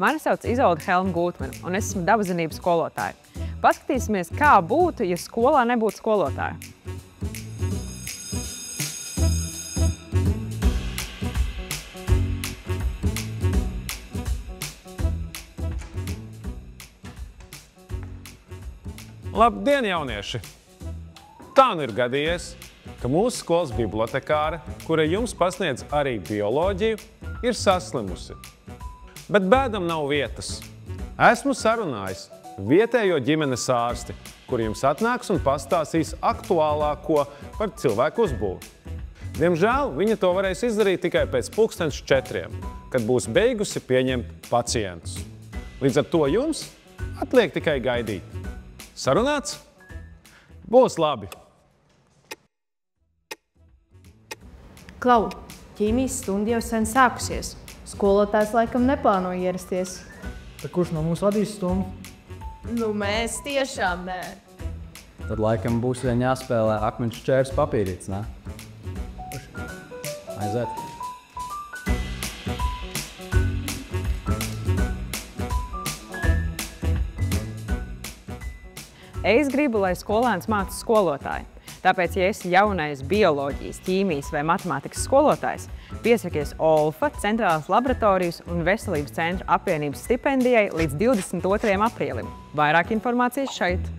Mani sauc Izolda Helma Gūtmane, un es esmu dabazinības skolotāja. Paskatīsimies, kā būtu, ja skolā nebūtu skolotāja. Labdien, jaunieši! Tā nu ir gadījies, ka mūsu skolas bibliotekāre, kura jums pasniedz arī bioloģiju, ir saslimusi. Bet bēdam nav vietas. Esmu sarunājis vietējo ģimenes ārsti, kur jums atnāks un pastāstīs aktuālāko par cilvēku uzbūvi. Diemžēl viņa to varēs izdarīt tikai pēc 4:00, kad būs beigusi pieņemt pacientus. Līdz ar to jums atliek tikai gaidīt. Sarunāts? Būs labi! Klau, ķīmijas stunda jau sen sākusies. Skolotājs laikam neplāno ierasties. Tad kurš no mums vadīs stundu? Nu, mēs tiešām nē. Tad laikam būs vien jāspēlē akmeņu šķērs papīrītis, ne? Aiziet. Es gribu, lai skolēns māca skolotāji. Tāpēc, ja esi jaunais bioloģijas, ķīmijas vai matemātikas skolotājs, piesakies OLFA, Centrālās laboratorijas un Veselības centra apvienības stipendijai līdz 22. aprīlim. Vairāk informācijas šeit.